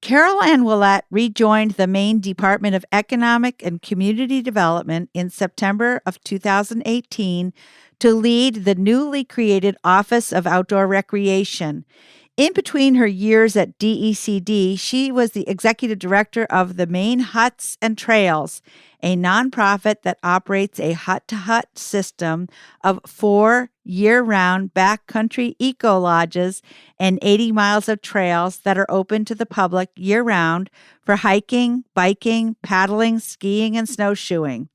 Carolann Ouellette rejoined the Maine Department of Economic and Community Development in September of 2018 to lead the newly created Office of Outdoor Recreation. In between her years at DECD, she was the executive director of the Maine Huts and Trails, a nonprofit that operates a hut-to-hut system of 4 year-round backcountry ecolodges and 80 miles of trails that are open to the public year-round for hiking, biking, paddling, skiing, and snowshoeing.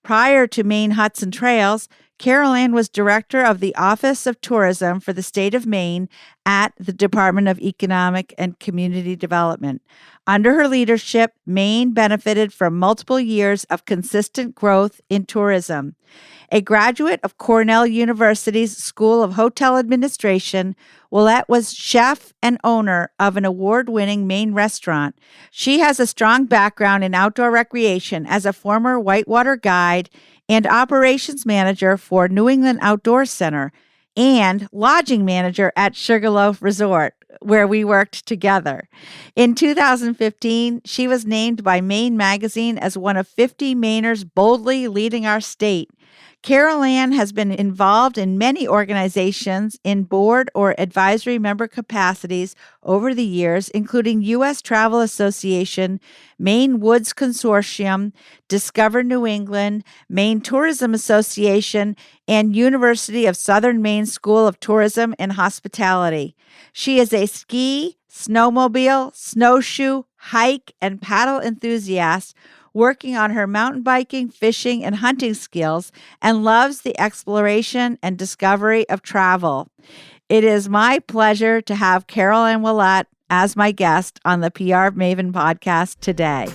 Prior to Maine Huts and Trails, Carolann was director of the Office of Tourism for the state of Maine at the Department of Economic and Community Development. Under her leadership, Maine benefited from multiple years of consistent growth in tourism. A graduate of Cornell University's School of Hotel Administration, Ouellette was chef and owner of an award-winning Maine restaurant. She has a strong background in outdoor recreation as a former Whitewater guide and operations manager for New England Outdoor Center and lodging manager at Sugarloaf Resort, where we worked together. In 2015, she was named by Maine Magazine as one of 50 Mainers boldly leading our state. Carolann has been involved in many organizations in board or advisory member capacities over the years, including U.S. Travel Association, Maine Woods Consortium, Discover New England, Maine Tourism Association, and University of Southern Maine School of Tourism and Hospitality. She is a ski, snowmobile, snowshoe, hike, and paddle enthusiast, working on her mountain biking, fishing, and hunting skills, and loves the exploration and discovery of travel. It is my pleasure to have Carolann Ouellette as my guest on the PR Maven podcast today.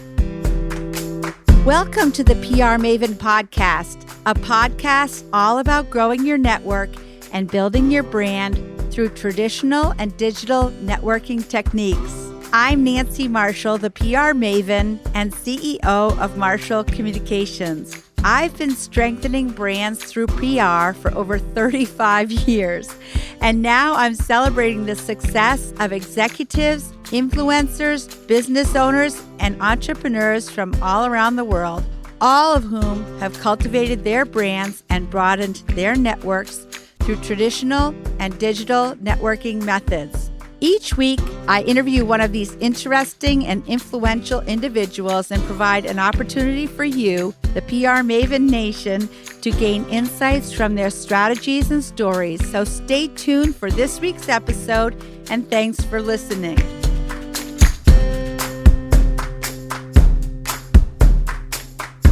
Welcome to the PR Maven podcast, a podcast all about growing your network and building your brand through traditional and digital networking techniques. I'm Nancy Marshall, the PR Maven and CEO of Marshall Communications. I've been strengthening brands through PR for over 35 years, and now I'm celebrating the success of executives, influencers, business owners, and entrepreneurs from all around the world, all of whom have cultivated their brands and broadened their networks through traditional and digital networking methods. Each week, I interview one of these interesting and influential individuals and provide an opportunity for you, the PR Maven Nation, to gain insights from their strategies and stories. So stay tuned for this week's episode, and thanks for listening.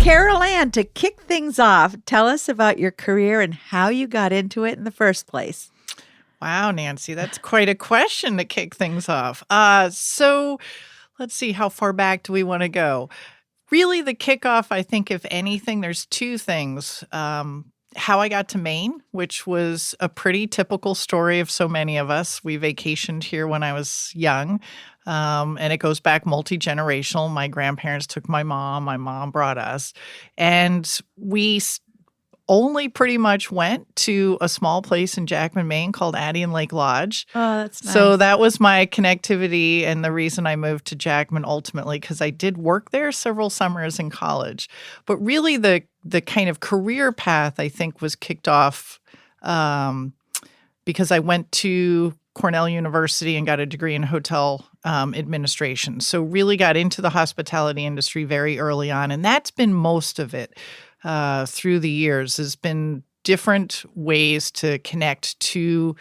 Carolann, to kick things off, tell us about your career and how you got into it in the first place. Wow, Nancy, that's quite a question to kick things off. So let's see, how far back do we want to go? Really, the kickoff, I think, if anything, there's two things. How I got to Maine, which was a pretty typical story of so many of us. We vacationed here when I was young, and it goes back multi-generational. My grandparents took my mom brought us, and we only pretty much went to a small place in Jackman, Maine called Adian Lake Lodge. Oh, that's nice. So that was my connectivity and the reason I moved to Jackman ultimately, because I did work there several summers in college. But really the kind of career path, I think, was kicked off because I went to Cornell University and got a degree in hotel administration. So really got into the hospitality industry very early on. And that's been most of it. Through the years has been different ways to connect to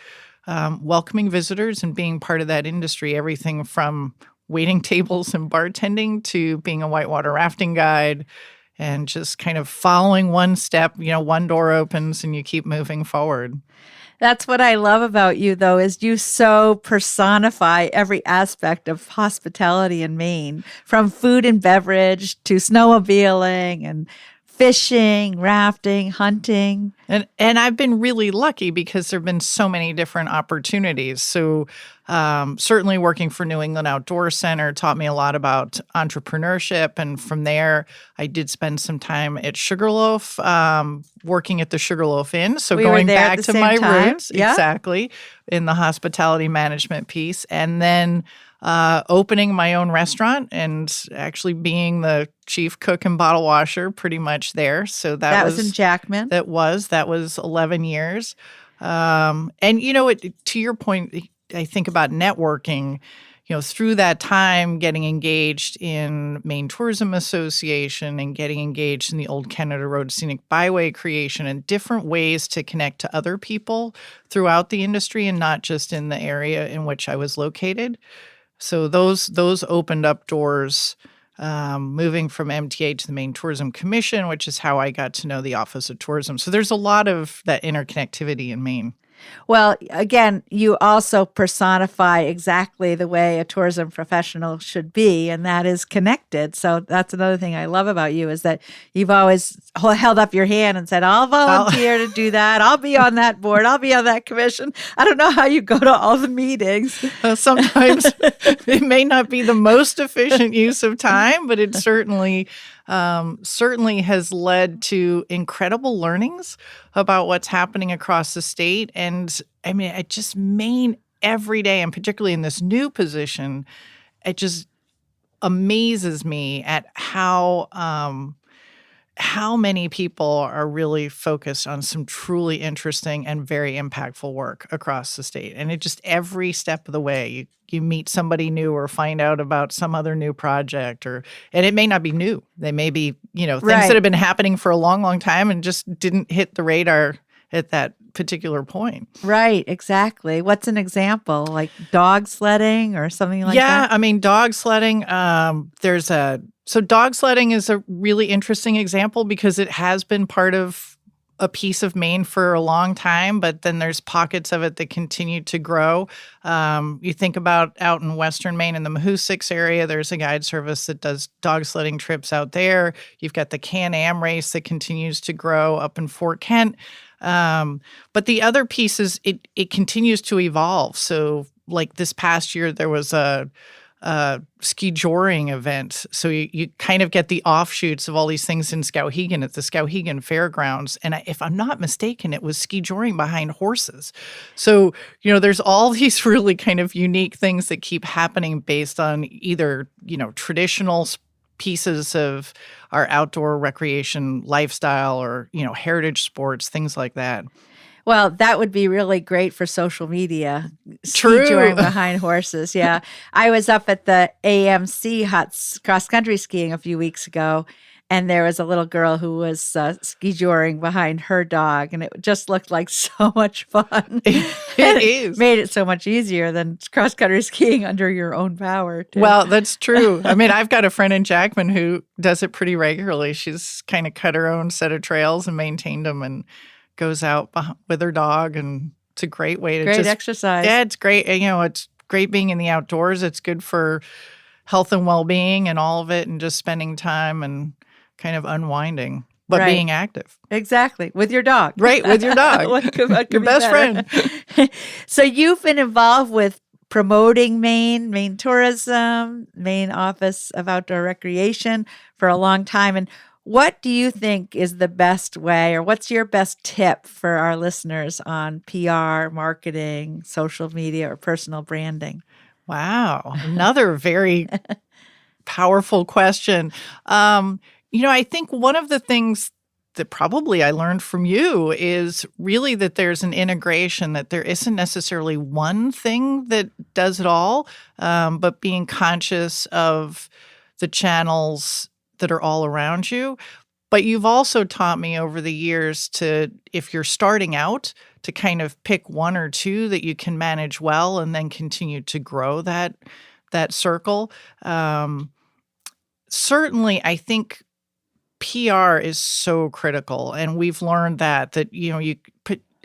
welcoming visitors and being part of that industry, everything from waiting tables and bartending to being a whitewater rafting guide and just kind of following one step. One door opens and you keep moving forward. That's what I love about you, though, is you so personify every aspect of hospitality in Maine, from food and beverage to snowmobiling and fishing, rafting, hunting. And I've been really lucky because there have been so many different opportunities. So certainly working for New England Outdoor Center taught me a lot about entrepreneurship. And from there, I did spend some time at Sugarloaf, working at the Sugarloaf Inn. So going back to my roots, exactly, in the hospitality management piece. And then opening my own restaurant and actually being the chief cook and bottle washer pretty much there. So That was in Jackman. That was 11 years. And, to your point, I think about networking, through that time, getting engaged in Maine Tourism Association and getting engaged in the Old Canada Road Scenic Byway creation and different ways to connect to other people throughout the industry and not just in the area in which I was located. So those opened up doors, moving from MTA to the Maine Tourism Commission, which is how I got to know the Office of Tourism. So there's a lot of that interconnectivity in Maine. Well, again, you also personify exactly the way a tourism professional should be, and that is connected. So that's another thing I love about you is that you've always held up your hand and said, I'll volunteer to do that. I'll be on that board. I'll be on that commission. I don't know how you go to all the meetings. Sometimes it may not be the most efficient use of time, but it certainly has led to incredible learnings about what's happening across the state. And I mean, it just Maine every day, and particularly in this new position, it just amazes me at how many people are really focused on some truly interesting and very impactful work across the state. And it just every step of the way, you meet somebody new or find out about some other new project, and it may not be new. They may be, things that have been happening for a long, long time and just didn't hit the radar at that particular point. Right, exactly. What's an example? Like dog sledding or something like that? Yeah, I mean, dog sledding, so dog sledding is a really interesting example because it has been part of a piece of Maine for a long time, but then there's pockets of it that continue to grow. You think about out in Western Maine in the Mahoosix area, there's a guide service that does dog sledding trips out there. You've got the Can-Am race that continues to grow up in Fort Kent. But the other piece is it continues to evolve. So like this past year, there was a ski joring event. So you kind of get the offshoots of all these things in Skowhegan at the Skowhegan Fairgrounds. And if I'm not mistaken, it was ski joring behind horses. So, there's all these really kind of unique things that keep happening based on either, traditional pieces of our outdoor recreation lifestyle or, heritage sports, things like that. Well, that would be really great for social media. True. Ski joring behind horses. Yeah. I was up at the AMC Huts cross-country skiing a few weeks ago, and there was a little girl who was ski joring behind her dog, and it just looked like so much fun. It is. Made it so much easier than cross-country skiing under your own power, too. Well, that's true. I mean, I've got a friend in Jackman who does it pretty regularly. She's kind of cut her own set of trails and maintained them and goes out with her dog, and it's a great way to great exercise. Yeah, it's great. It's great being in the outdoors. It's good for health and well-being and all of it, and just spending time and kind of unwinding, but being active. Exactly. With your dog. Right, with your dog. what could your best friend. So you've been involved with promoting Maine Tourism, Maine Office of Outdoor Recreation for a long time. And what do you think is the best way, or what's your best tip for our listeners on PR, marketing, social media, or personal branding? Wow. Another very powerful question. I think one of the things that probably I learned from you is really that there's an integration, that there isn't necessarily one thing that does it all, but being conscious of the channels that are all around you. But you've also taught me over the years to, if you're starting out, to kind of pick one or two that you can manage well and then continue to grow that circle. Certainly, I think PR is so critical, and we've learned that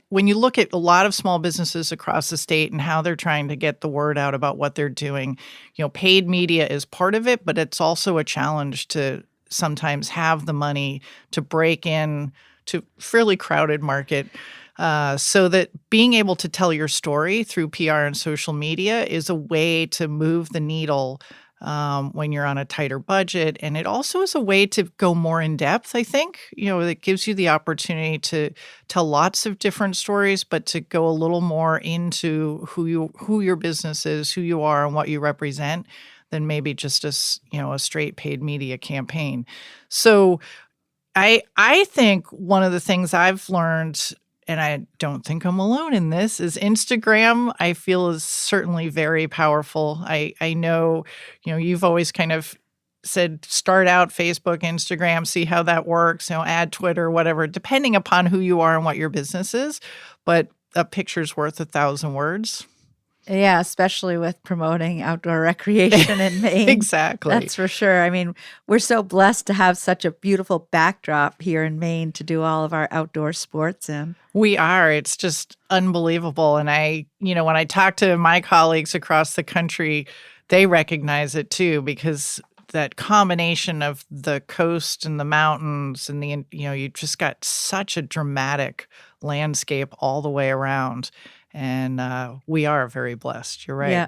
when you look at a lot of small businesses across the state and how they're trying to get the word out about what they're doing, paid media is part of it, but it's also a challenge to sometimes have the money to break in to fairly crowded market. So that being able to tell your story through PR and social media is a way to move the needle when you're on a tighter budget. And it also is a way to go more in depth, I think. It gives you the opportunity to tell lots of different stories, but to go a little more into who your business is, who you are, and what you represent than maybe just a straight paid media campaign. So I think one of the things I've learned, and I don't think I'm alone in this, is Instagram, I feel, is certainly very powerful. I know, you've always kind of said start out Facebook, Instagram, see how that works, add Twitter, whatever, depending upon who you are and what your business is. But a picture's worth 1,000 words. Yeah, especially with promoting outdoor recreation in Maine. Exactly. That's for sure. I mean, we're so blessed to have such a beautiful backdrop here in Maine to do all of our outdoor sports in. We are. It's just unbelievable. And when I talk to my colleagues across the country, they recognize it too, because that combination of the coast and the mountains and you just got such a dramatic landscape all the way around. And we are very blessed. You're right. Yeah.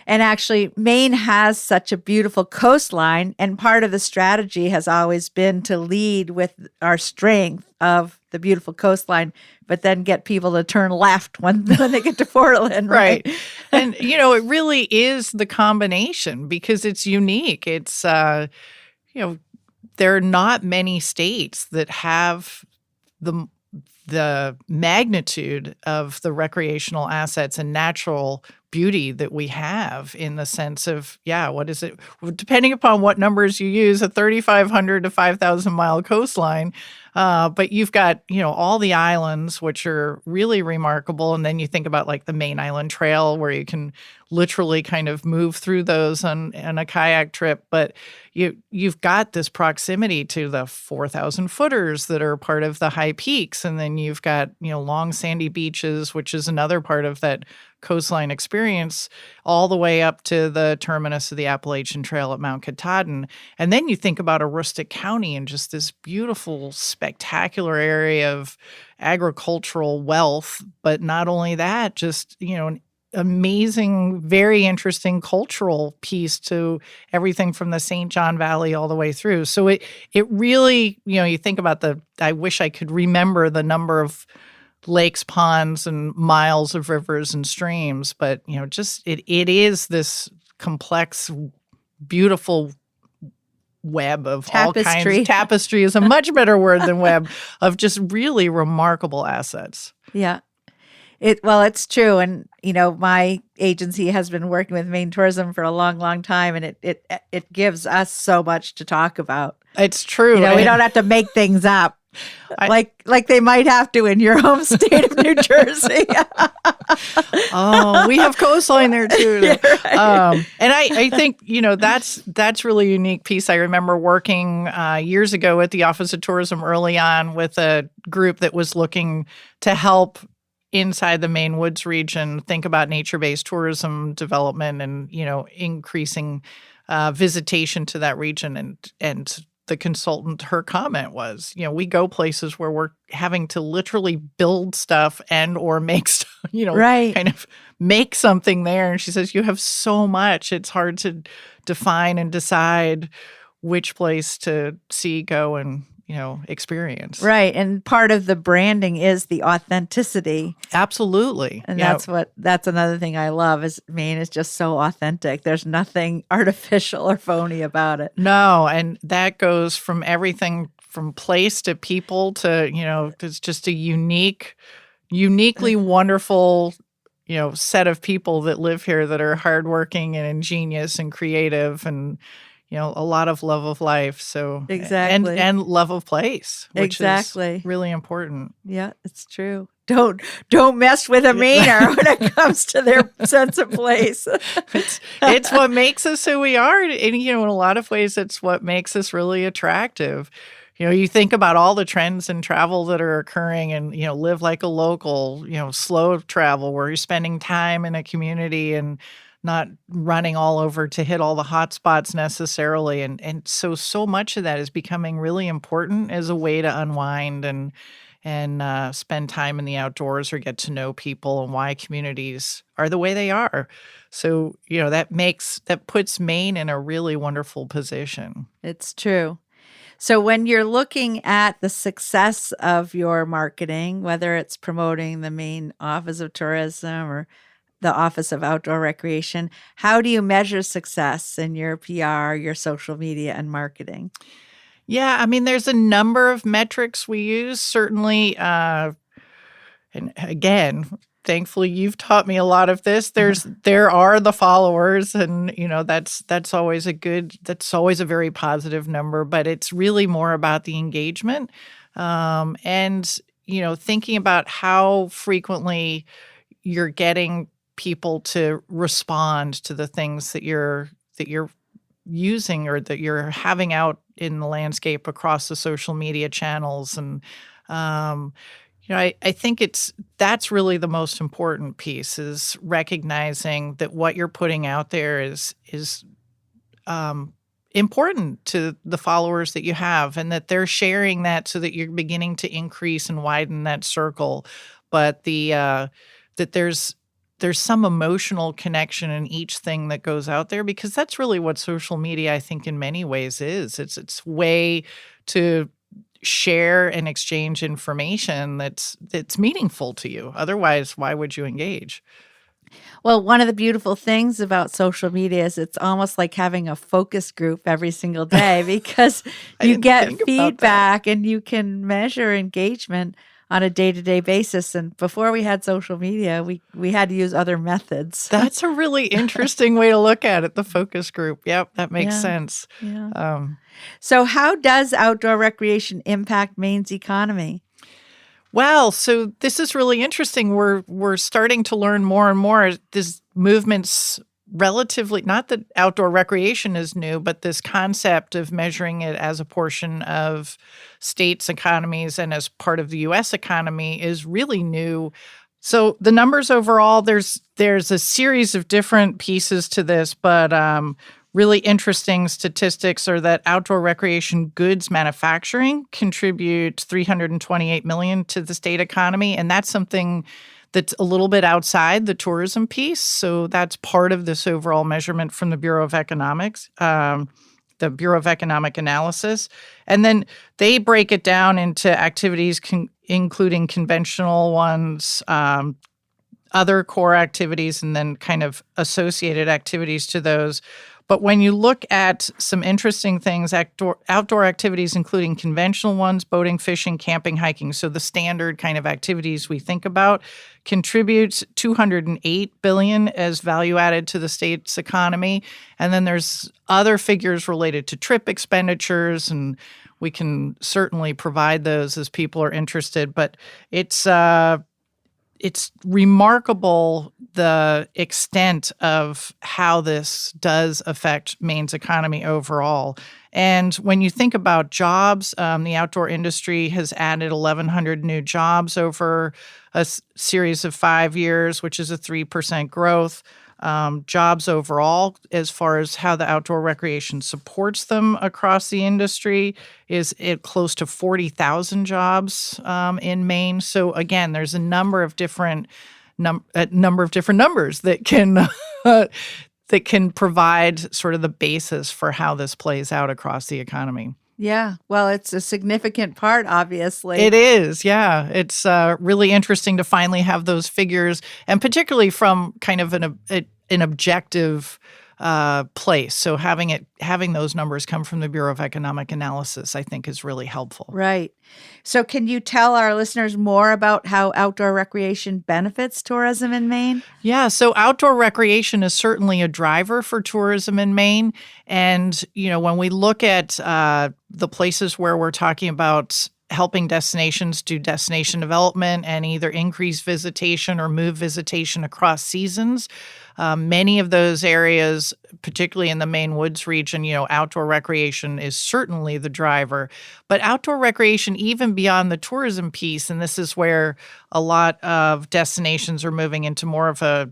And actually, Maine has such a beautiful coastline. And part of the strategy has always been to lead with our strength of the beautiful coastline, but then get people to turn left when they get to Portland. Right. And, it really is the combination because it's unique. It's, there are not many states that have the magnitude of the recreational assets and natural beauty that we have, in the sense of, what is it? Depending upon what numbers you use, a 3,500 to 5,000 mile coastline. But you've got, all the islands, which are really remarkable. And then you think about like the Maine Island Trail, where you can literally kind of move through those on a kayak trip. But you've got this proximity to the 4,000 footers that are part of the high peaks. And then you've got, long sandy beaches, which is another part of that coastline experience, all the way up to the terminus of the Appalachian Trail at Mount Katahdin. And then you think about Aroostook County and just this beautiful, spectacular area of agricultural wealth. But not only that, just, an amazing, very interesting cultural piece to everything from the St. John Valley all the way through. So it really, you think about I wish I could remember the number of lakes, ponds, and miles of rivers and streams, but just it is this complex, beautiful web of all kinds. Tapestry is a much better word than web, of just really remarkable assets. Yeah. It's true. And, my agency has been working with Maine Tourism for a long, long time, and it gives us so much to talk about. It's true. We don't have to make things up. Like they might have to in your home state of New Jersey. Oh, we have coastline there too. Yeah, right. And I think, that's really a unique piece. I remember working years ago at the Office of Tourism early on with a group that was looking to help inside the Maine Woods region think about nature-based tourism development and, increasing visitation to that region. And the consultant, her comment was, we go places where we're having to literally build stuff and or make stuff, right. kind of make something there. And she says, you have so much. It's hard to define and decide which place to see, go, and, experience. Right. And part of the branding is the authenticity. Absolutely. And that's another thing I love is Maine is just so authentic. There's nothing artificial or phony about it. No. And that goes from everything from place to people to, it's just a uniquely wonderful, set of people that live here that are hardworking and ingenious and creative and, a lot of love of life. So exactly. And love of place, which is really important. Yeah, it's true. Don't mess with a Mainer when it comes to their sense of place. It's what makes us who we are. And, in a lot of ways, it's what makes us really attractive. You think about all the trends in travel that are occurring and, live like a local, slow travel where you're spending time in a community and not running all over to hit all the hot spots necessarily. And so much of that is becoming really important as a way to unwind and and spend time in the outdoors or get to know people and why communities are the way they are. So, that puts Maine in a really wonderful position. It's true. So when you're looking at the success of your marketing, whether it's promoting the Maine Office of Tourism or the Office of Outdoor Recreation, how do you measure success in your PR, your social media, and marketing? Yeah, I mean, there's a number of metrics we use, certainly. And again, thankfully, you've taught me a lot of this. There are the followers, and that's always a very positive number. But it's really more about the engagement, and thinking about how frequently you're getting people to respond to the things that you're using or that you're having out in the landscape across the social media channels. And I think that's really the most important piece, is recognizing that what you're putting out there is important to the followers that you have, and that they're sharing that, so that you're beginning to increase and widen that circle. But that there's some emotional connection in each thing that goes out there, because that's really what social media, I think, in many ways is. It's a way to share and exchange information that's meaningful to you. Otherwise, why would you engage? Well, one of the beautiful things about social media is it's almost like having a focus group every single day, because you get feedback and you can measure engagement on a day-to-day basis. And before we had social media, we had to use other methods. That's a really interesting way to look at it, the focus group. Yep, that makes sense. Yeah. So how does outdoor recreation impact Maine's economy? Well, so this is really interesting. We're starting to learn more and more. This movement's relatively, not that outdoor recreation is new, but this concept of measuring it as a portion of states' economies and as part of the U.S. economy is really new. So the numbers overall, there's a series of different pieces to this, but really interesting statistics are that outdoor recreation goods manufacturing contribute $328 million to the state economy, and that's something that's a little bit outside the tourism piece. So that's part of this overall measurement from the Bureau of Economics, the Bureau of Economic Analysis. And then they break it down into activities including conventional ones, other core activities, and then kind of associated activities to those. But when you look at some interesting things, outdoor activities, including conventional ones, boating, fishing, camping, hiking, so the standard kind of activities we think about, contributes $208 billion as value added to the state's economy. And then there's other figures related to trip expenditures, and we can certainly provide those as people are interested. But it's remarkable the extent of how this does affect Maine's economy overall. And when you think about jobs, the outdoor industry has added 1,100 new jobs over a series of 5 years, which is a 3% growth. Jobs overall, as far as how the outdoor recreation supports them across the industry, is close to 40,000 jobs in Maine. So again, there's a number of different numbers that can that can provide sort of the basis for how this plays out across the economy. Yeah, well, it's a significant part, obviously. It is, yeah. It's really interesting to finally have those figures, and particularly from kind of an objective place. So having those numbers come from the Bureau of Economic Analysis, I think, is really helpful. Right. So can you tell our listeners more about how outdoor recreation benefits tourism in Maine? Yeah, so outdoor recreation is certainly a driver for tourism in Maine. And, when we look at the places where we're talking about helping destinations do destination development and either increase visitation or move visitation across seasons, many of those areas, particularly in the Maine Woods region, outdoor recreation is certainly the driver. But outdoor recreation, even beyond the tourism piece, and this is where a lot of destinations are moving into more of a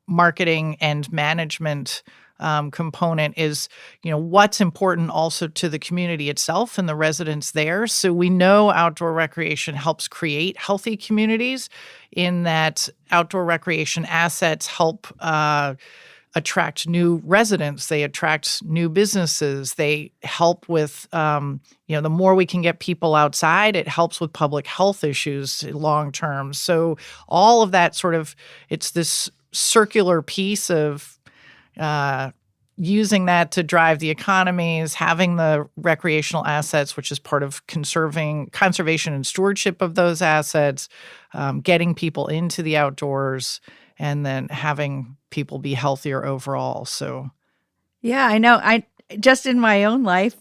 marketing and management component is, what's important also to the community itself and the residents there. So we know outdoor recreation helps create healthy communities in that outdoor recreation assets help attract new residents. They attract new businesses. They help with, the more we can get people outside, it helps with public health issues long term. So all of that it's this circular piece of using that to drive the economies, having the recreational assets, which is part of conservation and stewardship of those assets, getting people into the outdoors, and then having people be healthier overall. So, yeah, I know. I just in my own life,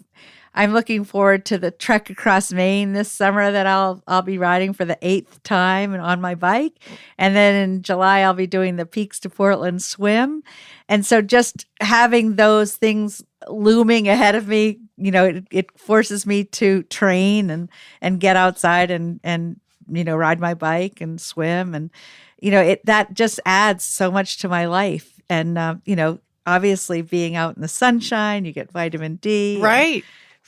I'm looking forward to the trek across Maine this summer that I'll be riding for the 8th time and on my bike. And then in July, I'll be doing the Peaks to Portland swim. And so just having those things looming ahead of me, it forces me to train and get outside and ride my bike and swim. And, that just adds so much to my life. And, obviously being out in the sunshine, you get vitamin D. Right.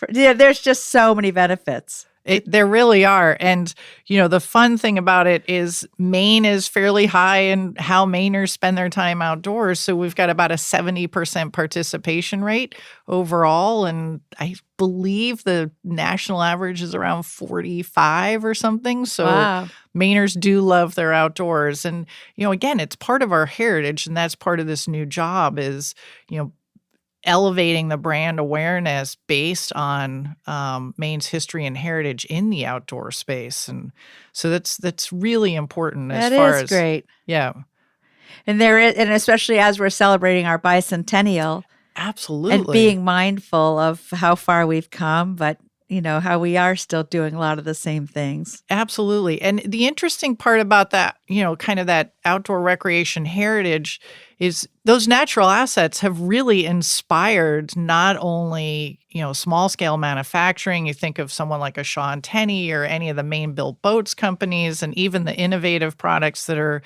There's just so many benefits. There really are. And, the fun thing about it is Maine is fairly high in how Mainers spend their time outdoors. So we've got about a 70% participation rate overall. And I believe the national average is around 45 or something. So wow. Mainers do love their outdoors. And, again, it's part of our heritage. And that's part of this new job is, elevating the brand awareness based on Maine's history and heritage in the outdoor space. And so that's really important as far as great. Yeah. And and especially as we're celebrating our bicentennial. Absolutely. And being mindful of how far we've come, but how we are still doing a lot of the same things. Absolutely. And the interesting part about that, kind of that outdoor recreation heritage is those natural assets have really inspired not only, small scale manufacturing. You think of someone like a Sean Tenney or any of the Maine built boats companies, and even the innovative products that are,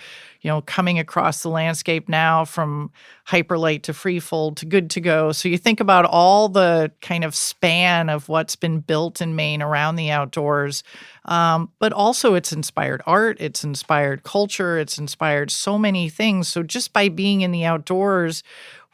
coming across the landscape now, from Hyperlite to Freefold to Good to Go. So you think about all the kind of span of what's been built in Maine around the outdoors. But also it's inspired art, it's inspired culture, it's inspired so many things. So just by being in the outdoors,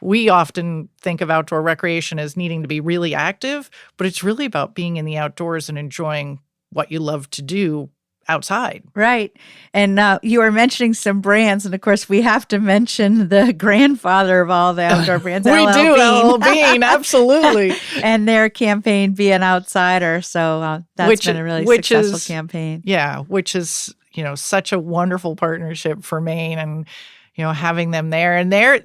we often think of outdoor recreation as needing to be really active, but it's really about being in the outdoors and enjoying what you love to do outside. Right. And you were mentioning some brands. And of course, we have to mention the grandfather of all the outdoor brands. We do, LL Bean, absolutely. And their campaign, Be an Outsider. So that's been a really successful campaign. Yeah, which is, such a wonderful partnership for Maine, and, having them there. And they're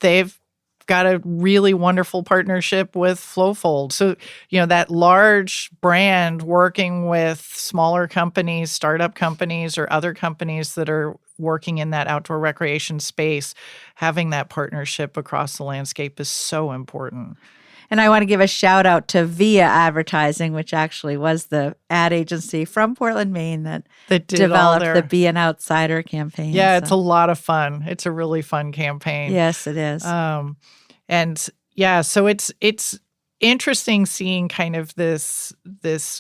they've got a really wonderful partnership with Flowfold. So, that large brand working with smaller companies, startup companies, or other companies that are working in that outdoor recreation space, having that partnership across the landscape is so important. And I want to give a shout out to Via Advertising, which actually was the ad agency from Portland, Maine that developed the Be an Outsider campaign. Yeah, It's a lot of fun. It's a really fun campaign. Yes, it is. And yeah, so it's interesting seeing kind of this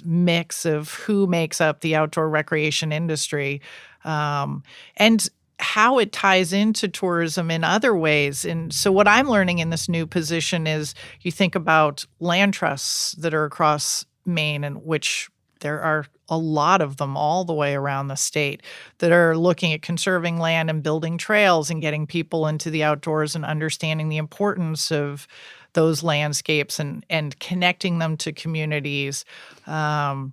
mix of who makes up the outdoor recreation industry, and how it ties into tourism in other ways. And so what I'm learning in this new position is you think about land trusts that are across Maine, and which there are a lot of them all the way around the state that are looking at conserving land and building trails and getting people into the outdoors and understanding the importance of those landscapes and connecting them to communities. And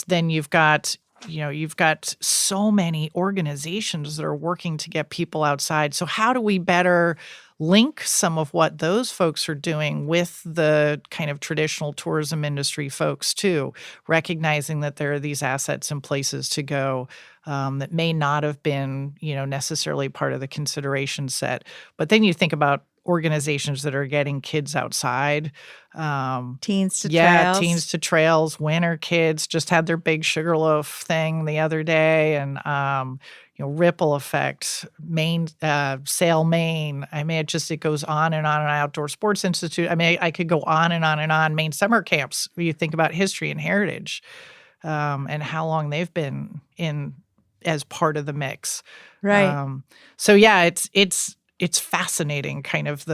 then you've got so many organizations that are working to get people outside. So how do we better link some of what those folks are doing with the kind of traditional tourism industry folks too, recognizing that there are these assets and places to go that may not have been, necessarily part of the consideration set. But then you think about organizations that are getting kids outside. Teens to trails. Teens to trails. Winter Kids just had their big Sugarloaf thing the other day, and Ripple Effect, Maine, Sail Maine. I mean, it goes on and on. And Outdoor Sports Institute. I mean, I could go on and on and on. Maine summer camps, where you think about history and heritage, and how long they've been in as part of the mix. Right. So yeah, it's fascinating, kind of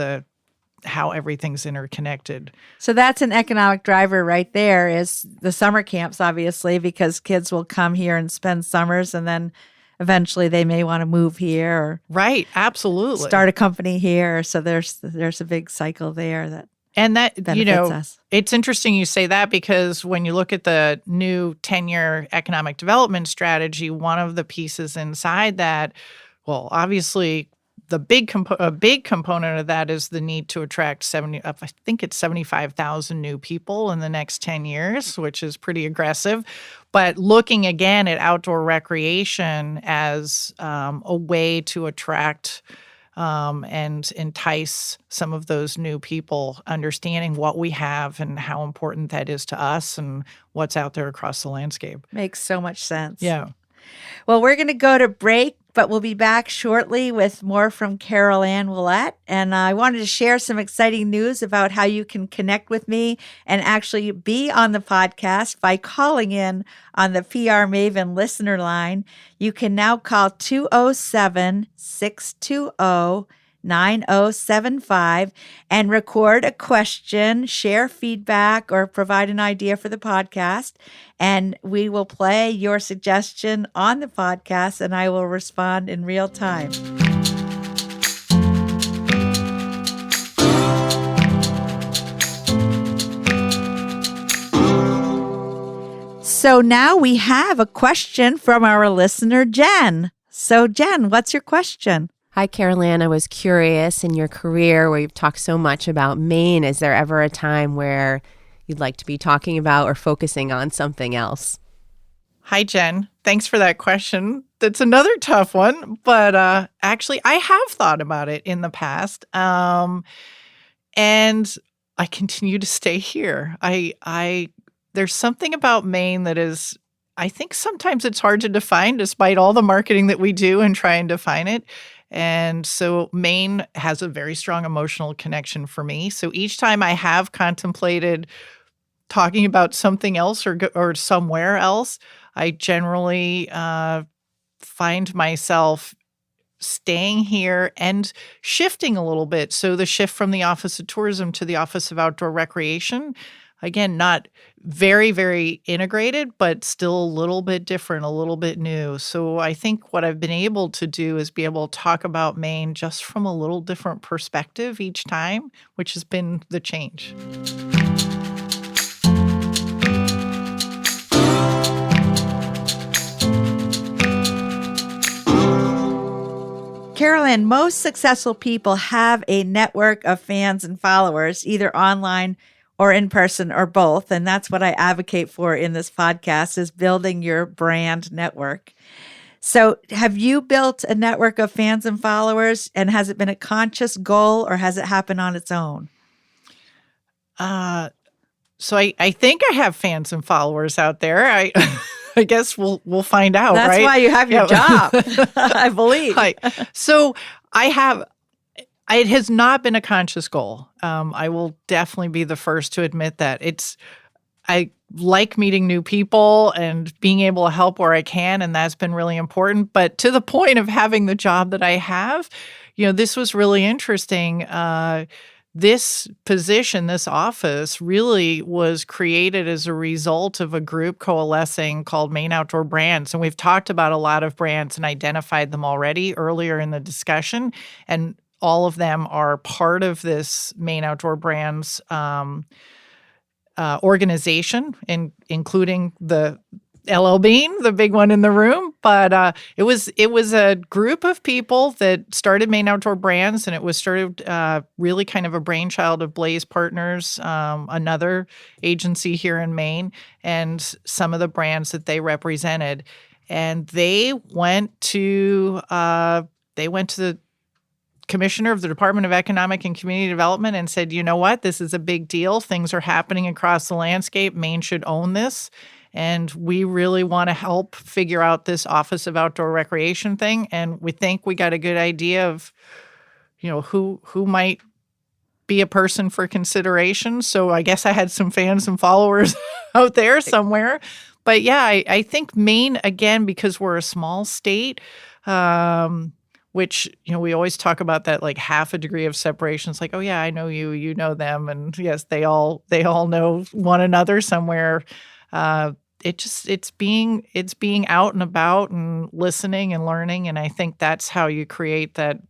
how everything's interconnected. So that's an economic driver right there, is the summer camps, obviously, because kids will come here and spend summers, and then eventually they may want to move here or right, absolutely, start a company here. So there's a big cycle there that benefits us. It's interesting you say that, because when you look at the new 10-year economic development strategy, one of the pieces inside that, well, obviously, a big component of that is the need to attract 75,000 new people in the next 10 years, which is pretty aggressive. But looking again at outdoor recreation as a way to attract and entice some of those new people, understanding what we have and how important that is to us and what's out there across the landscape. Makes so much sense. Yeah. Well, we're going to go to break, but we'll be back shortly with more from Carolann Ouellette. And I wanted to share some exciting news about how you can connect with me and actually be on the podcast by calling in on the PR Maven listener line. You can now call 207-620-9075 and record a question, share feedback, or provide an idea for the podcast. And we will play your suggestion on the podcast, and I will respond in real time. So now we have a question from our listener, Jen. So Jen, what's your question? Hi, Carolann. I was curious, in your career where you've talked so much about Maine, is there ever a time where you'd like to be talking about or focusing on something else? Hi, Jen. Thanks for that question. That's another tough one, but actually I have thought about it in the past, and I continue to stay here. There's something about Maine that is, I think sometimes it's hard to define despite all the marketing that we do and try and define it. And so Maine has a very strong emotional connection for me. So each time I have contemplated talking about something else or somewhere else, I generally find myself staying here and shifting a little bit. So the shift from the Office of Tourism to the Office of Outdoor Recreation, again, not very, very integrated, but still a little bit different, a little bit new. So I think what I've been able to do is be able to talk about Maine just from a little different perspective each time, which has been the change. Carolann, most successful people have a network of fans and followers, either online or in person or both. And that's what I advocate for in this podcast, is building your brand network. So have you built a network of fans and followers, and has it been a conscious goal or has it happened on its own? So I think I have fans and followers out there. I guess we'll find out, That's right? That's why you have your job, I believe. So I have. It has not been a conscious goal. I will definitely be the first to admit that. I like meeting new people and being able to help where I can, and that's been really important. But to the point of having the job that I have, this was really interesting. This position, this office, really was created as a result of a group coalescing called Maine Outdoor Brands. And we've talked about a lot of brands and identified them already earlier in the discussion. And all of them are part of this Maine Outdoor Brands organization, including the LL Bean, the big one in the room. But it was a group of people that started Maine Outdoor Brands, and it was started really kind of a brainchild of Blaze Partners, another agency here in Maine, and some of the brands that they represented. And they went to the commissioner of the Department of Economic and Community Development and said, you know what, this is a big deal. Things are happening across the landscape. Maine should own this. And we really want to help figure out this Office of Outdoor Recreation thing. And we think we got a good idea of, who might be a person for consideration. So I guess I had some fans and followers out there somewhere. But yeah, I think Maine, again, because we're a small state, which, we always talk about that like half a degree of separation. It's like, oh yeah, I know you, you know them. And yes, they all know one another somewhere. It's being out and about and listening and learning. And I think that's how you create that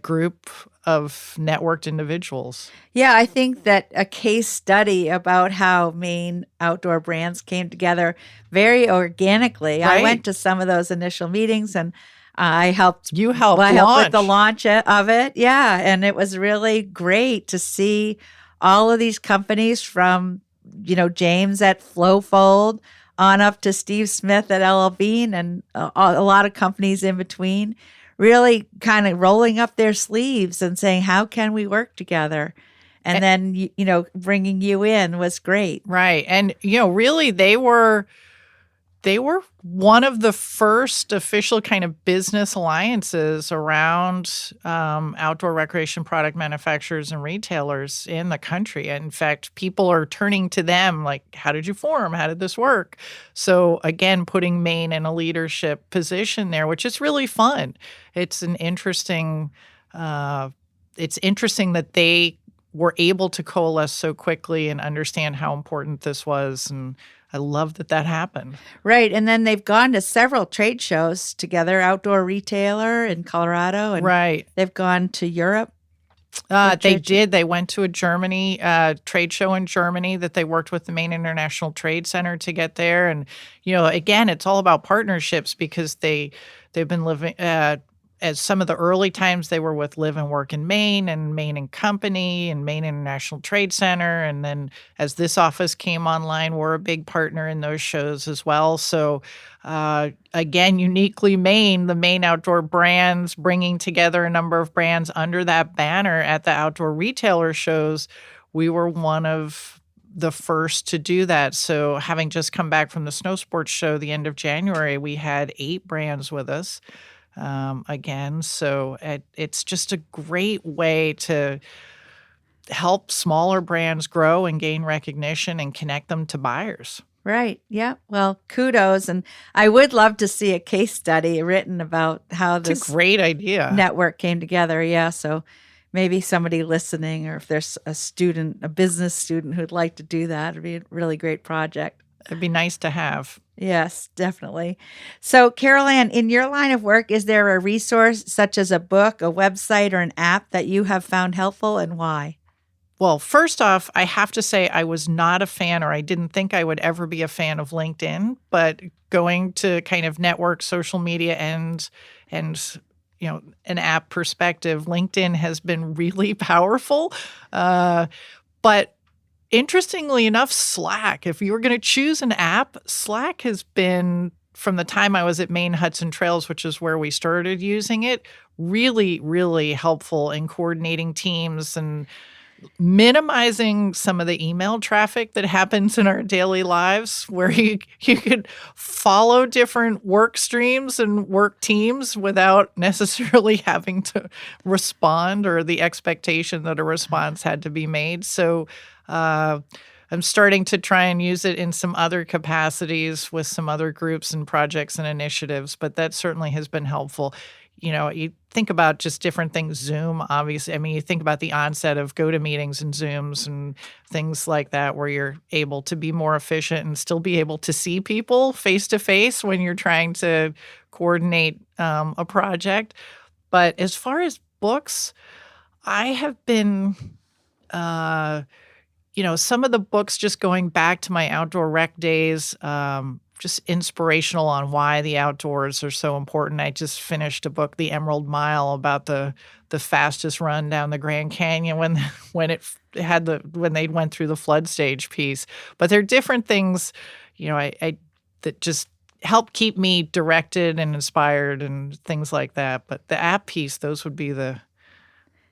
group of networked individuals. Yeah, I think that a case study about how Maine outdoor brands came together very organically. Right. I went to some of those initial meetings and I helped. You helped I launch. helped with the launch of it. Yeah, and it was really great to see all of these companies from, James at Flowfold on up to Steve Smith at LL Bean and a lot of companies in between, really kind of rolling up their sleeves and saying, how can we work together? And then, bringing you in was great. Right. And, really they were one of the first official kind of business alliances around outdoor recreation product manufacturers and retailers in the country. And in fact, people are turning to them like, how did you form? How did this work? So again, putting Maine in a leadership position there, which is really fun. It's an interesting, it's interesting that they were able to coalesce so quickly and understand how important this was. And I love that happened. Right. And then they've gone to several trade shows together, Outdoor Retailer in Colorado. And right. They've gone to Europe. They did. They went to a Germany trade show in Germany that they worked with the Maine International Trade Center to get there. And, again, it's all about partnerships because they've been living as some of the early times they were with Live and Work in Maine and Maine and Company and Maine International Trade Center. And then as this office came online, we're a big partner in those shows as well. So again, uniquely Maine, the Maine outdoor brands, bringing together a number of brands under that banner at the outdoor retailer shows. We were one of the first to do that. So having just come back from the snow sports show the end of January, we had 8 brands with us. Again, so it's just a great way to help smaller brands grow and gain recognition and connect them to buyers. Right. Yeah. Well, kudos. And I would love to see a case study written about how this It's a great idea. network came together. Yeah. So maybe somebody listening, or if there's a business student who'd like to do that, it'd be a really great project. It'd be nice to have. Yes, definitely. So, Carolann, in your line of work, is there a resource such as a book, a website, or an app that you have found helpful, and why? Well, first off, I have to say I was not a fan, or I didn't think I would ever be a fan of LinkedIn, but going to kind of network, social media, and an app perspective, LinkedIn has been really powerful. But interestingly enough, Slack, if you were going to choose an app, Slack has been, from the time I was at Maine Huts and Trails, which is where we started using it, really, really helpful in coordinating teams and minimizing some of the email traffic that happens in our daily lives, where you could follow different work streams and work teams without necessarily having to respond, or the expectation that a response had to be made. So I'm starting to try and use it in some other capacities with some other groups and projects and initiatives, but that certainly has been helpful. You think about just different things, Zoom, obviously. I mean, you think about the onset of GoToMeetings and Zooms and things like that, where you're able to be more efficient and still be able to see people face to face when you're trying to coordinate a project. But as far as books, I have been some of the books, just going back to my outdoor rec days, just inspirational on why the outdoors are so important. I just finished a book, The Emerald Mile, about the fastest run down the Grand Canyon when they went through the flood stage piece. But there are different things, that just help keep me directed and inspired and things like that. But the app piece, those would be the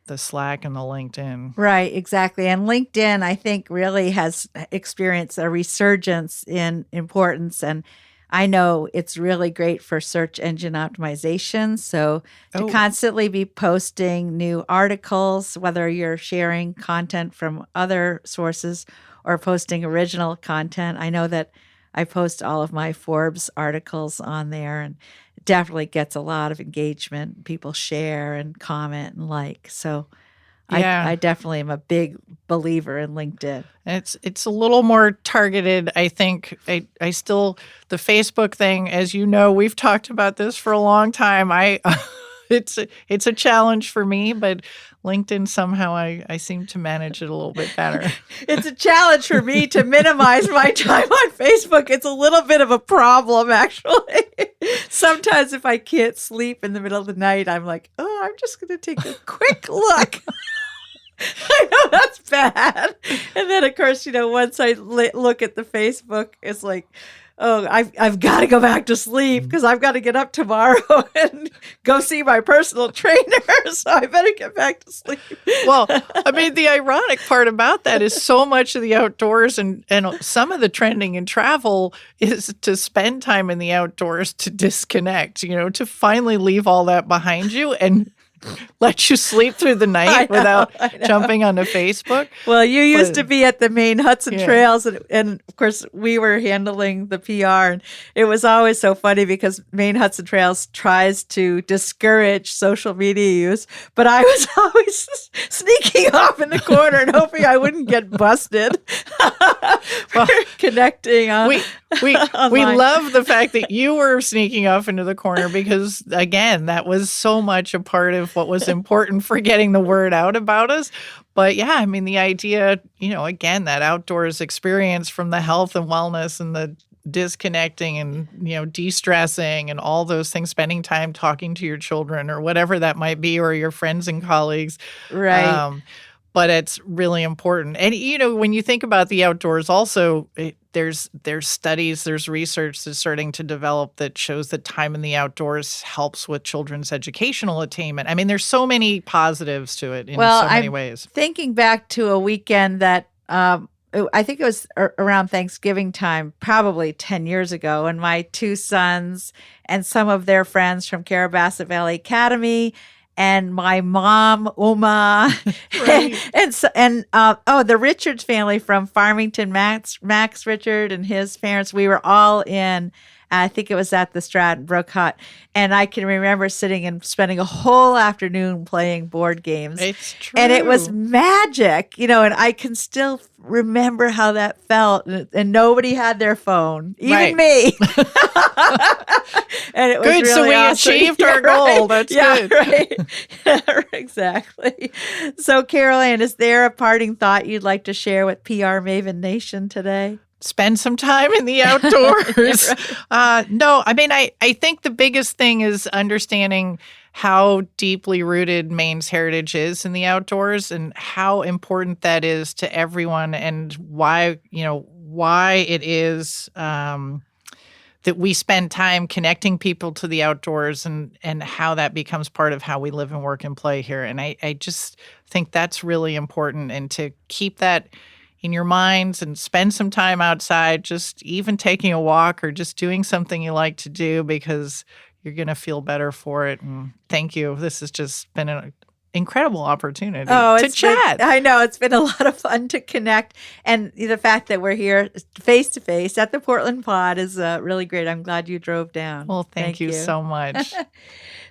the Slack and the LinkedIn. Right, exactly. And LinkedIn, I think, really has experienced a resurgence in importance. And I know it's really great for search engine optimization. So to constantly be posting new articles, whether you're sharing content from other sources or posting original content, I know that I post all of my Forbes articles on there, and it definitely gets a lot of engagement. People share and comment and like. So I definitely am a big believer in LinkedIn. It's a little more targeted, I think. I still, the Facebook thing, as you know, we've talked about this for a long time. It's a challenge for me, but LinkedIn, somehow I seem to manage it a little bit better. It's a challenge for me to minimize my time on Facebook. It's a little bit of a problem, actually. Sometimes if I can't sleep in the middle of the night, I'm like, oh, I'm just going to take a quick look. I know that's bad. And then, of course, once I look at the Facebook, it's like, oh, I've got to go back to sleep because I've got to get up tomorrow and go see my personal trainer. So I better get back to sleep. Well, I mean, the ironic part about that is so much of the outdoors and some of the trending in travel is to spend time in the outdoors to disconnect, to finally leave all that behind you and let you sleep through the night without jumping onto Facebook. Well, you used to be at the Maine Huts and Trails, and of course, we were handling the PR, and it was always so funny because Maine Huts and Trails tries to discourage social media use, but I was always sneaking off in the corner and hoping I wouldn't get busted. Well, connecting on. We love the fact that you were sneaking off into the corner because, again, that was so much a part of what was important for getting the word out about us. But yeah, I mean, the idea, again, that outdoors experience from the health and wellness and the disconnecting and, de-stressing and all those things, spending time talking to your children or whatever that might be, or your friends and colleagues. Right. But it's really important. And, when you think about the outdoors also, there's studies, there's research that's starting to develop that shows that time in the outdoors helps with children's educational attainment. I mean, there's so many positives to it in so many ways. Thinking back to a weekend that I think it was around Thanksgiving time, probably 10 years ago, and my two sons and some of their friends from Carabasset Valley Academy and my mom, Uma, Right. and the Richards family from Farmington, Max Richard and his parents. We were all in. I think it was at the Stratton Brook Hut. And I can remember sitting and spending a whole afternoon playing board games. It's true. And it was magic, and I can still remember how that felt. And nobody had their phone, even me. And it was good. Really so we awesome. achieved our goal. That's good. Right. Exactly. So, Carolann, is there a parting thought you'd like to share with PR Maven Nation today? Spend some time in the outdoors. No, I mean, I think the biggest thing is understanding how deeply rooted Maine's heritage is in the outdoors and how important that is to everyone and why it is that we spend time connecting people to the outdoors and how that becomes part of how we live and work and play here. And I just think that's really important, and to keep that in your minds and spend some time outside, just even taking a walk or just doing something you like to do, because you're going to feel better for it. And thank you. This has just been an incredible opportunity to chat. I know. It's been a lot of fun to connect. And the fact that we're here face-to-face at the Portland Pod is really great. I'm glad you drove down. Well, thank you so much.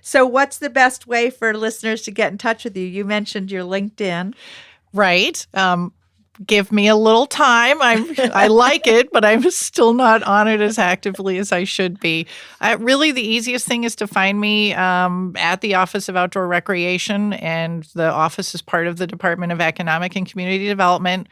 So what's the best way for listeners to get in touch with you? You mentioned your LinkedIn. Right. Give me a little time. I like it, but I'm still not on it as actively as I should be. Really, the easiest thing is to find me at the Office of Outdoor Recreation, and the office is part of the Department of Economic and Community Development.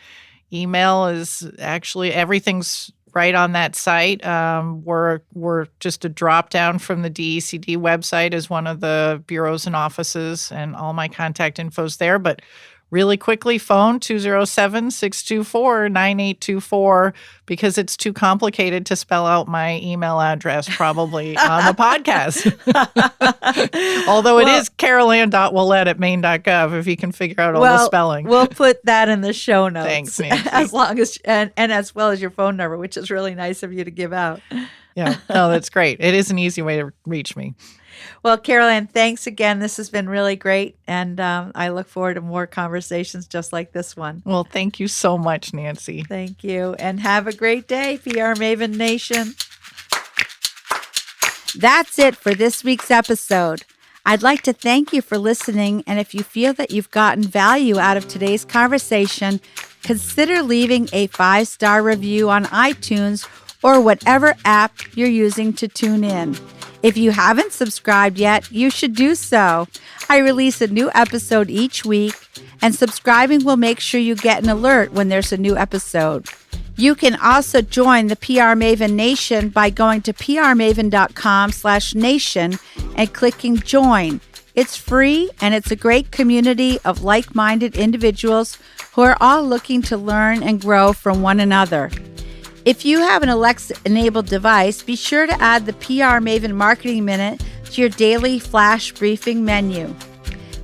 Email is actually, everything's right on that site. We're just a drop down from the DECD website as one of the bureaus and offices, and all my contact info's there. But really quickly, phone 207-624-9824 because it's too complicated to spell out my email address probably on the podcast. Although it is Carolann.Ouellette@maine.gov if you can figure out all the spelling. We'll put that in the show notes. Thanks, Nancy. As long as and as well as your phone number, which is really nice of you to give out. Yeah, no, that's great. It is an easy way to reach me. Well, Carolann, thanks again. This has been really great, and I look forward to more conversations just like this one. Well, thank you so much, Nancy. Thank you, and have a great day, PR Maven Nation. That's it for this week's episode. I'd like to thank you for listening, and if you feel that you've gotten value out of today's conversation, consider leaving a 5-star review on iTunes or whatever app you're using to tune in. If you haven't subscribed yet, you should do so. I release a new episode each week, and subscribing will make sure you get an alert when there's a new episode. You can also join the PR Maven Nation by going to prmaven.com/nation and clicking join. It's free, and it's a great community of like-minded individuals who are all looking to learn and grow from one another. If you have an Alexa-enabled device, be sure to add the PR Maven Marketing Minute to your daily flash briefing menu.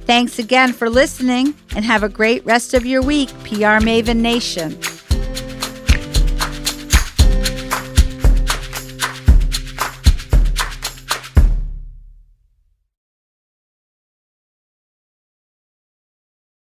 Thanks again for listening, and have a great rest of your week, PR Maven Nation.